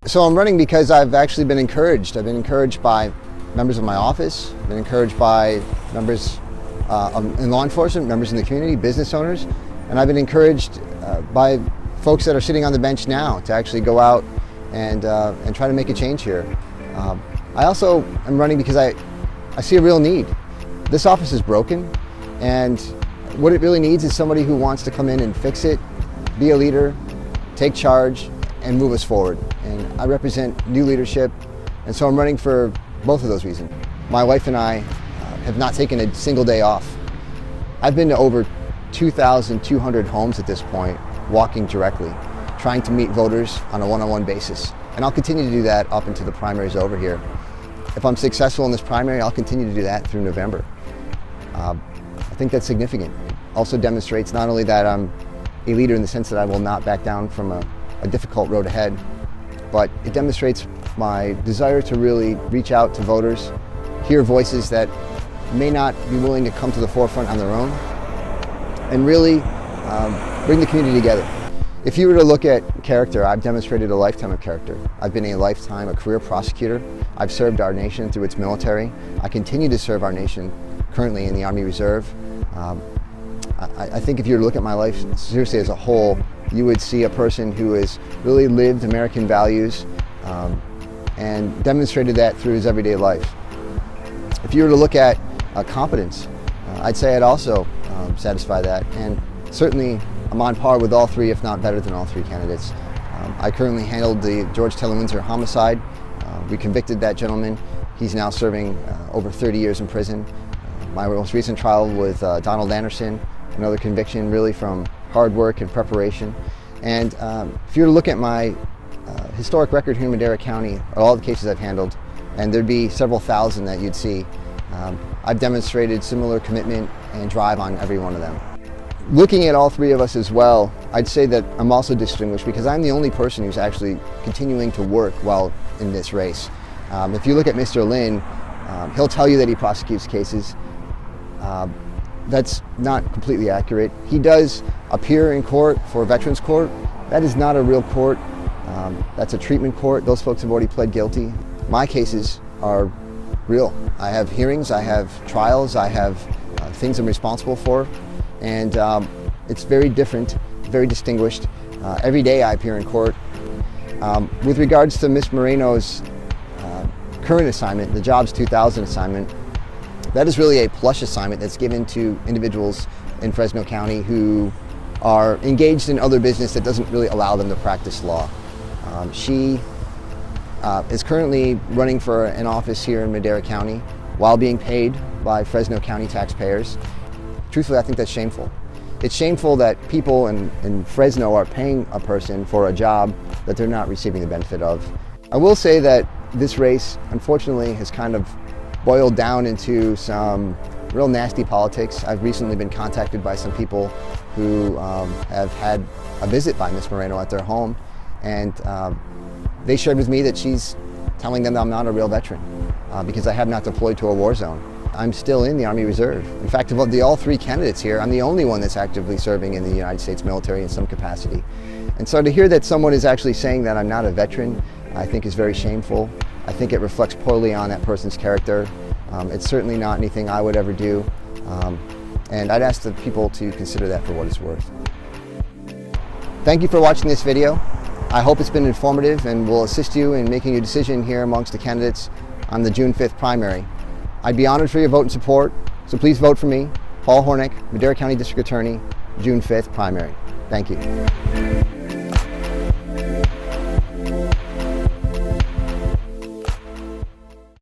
So I'm running because I've actually been encouraged. I've been encouraged by members of my office, I've been encouraged by members in law enforcement, members in the community, business owners, and I've been encouraged by folks that are sitting on the bench now to actually go out and try to make a change here. I also am running because I see a real need. This office is broken, and what it really needs is somebody who wants to come in and fix it, be a leader, take charge, and move us forward. And I represent new leadership, and so I'm running for both of those reasons. My wife and I have not taken a single day off. I've been to over 2,200 homes at this point, walking directly, trying to meet voters on a one-on-one basis. And I'll continue to do that up until the primary is over here. If I'm successful in this primary, I'll continue to do that through November. I think that's significant. It also demonstrates not only that I'm a leader in the sense that I will not back down from a difficult road ahead, but it demonstrates my desire to really reach out to voters, hear voices that may not be willing to come to the forefront on their own, and really bring the community together. If you were to look at character, I've demonstrated a lifetime of character. I've been a career prosecutor. I've served our nation through its military. I continue to serve our nation currently in the Army Reserve. I think if you were to look at my life seriously as a whole, you would see a person who has really lived American values and demonstrated that through his everyday life. If you were to look at competence, I'd say I'd also satisfy that, and certainly I'm on par with all three, if not better than all three candidates. I currently handled the George Taylor Windsor homicide. We convicted that gentleman. He's now serving over 30 years in prison. My most recent trial with Donald Anderson, another conviction really from hard work and preparation. And if you were to look at my historic record here in Madera County, all the cases I've handled, and there'd be several thousand that you'd see, I've demonstrated similar commitment and drive on every one of them. Looking at all three of us as well, I'd say that I'm also distinguished because I'm the only person who's actually continuing to work while in this race. If you look at Mr. Lynn, he'll tell you that he prosecutes cases. That's not completely accurate. He does appear in court for Veterans Court. That is not a real court. That's a treatment court. Those folks have already pled guilty. My cases are real. I have hearings, I have trials, I have things I'm responsible for. And it's very different, very distinguished. Every day I appear in court. With regards to Ms. Moreno's current assignment, the Jobs 2000 assignment, that is really a plush assignment that's given to individuals in Fresno County who are engaged in other business that doesn't really allow them to practice law. She is currently running for an office here in Madera County while being paid by Fresno County taxpayers. Truthfully, I think that's shameful. It's shameful that people in Fresno are paying a person for a job that they're not receiving the benefit of. I will say that this race, unfortunately, has kind of boiled down into some real nasty politics. I've recently been contacted by some people who have had a visit by Ms. Moreno at their home, and they shared with me that she's telling them that I'm not a real veteran because I have not deployed to a war zone. I'm still in the Army Reserve. In fact, of all three candidates here, I'm the only one that's actively serving in the United States military in some capacity. And so to hear that someone is actually saying that I'm not a veteran, I think is very shameful. I think it reflects poorly on that person's character. It's certainly not anything I would ever do. And I'd ask the people to consider that for what it's worth. Thank you for watching this video. I hope it's been informative and will assist you in making a decision here amongst the candidates on the June 5th primary. I'd be honored for your vote and support, so please vote for me, Paul Hornick, Madera County District Attorney, June 5th primary. Thank you.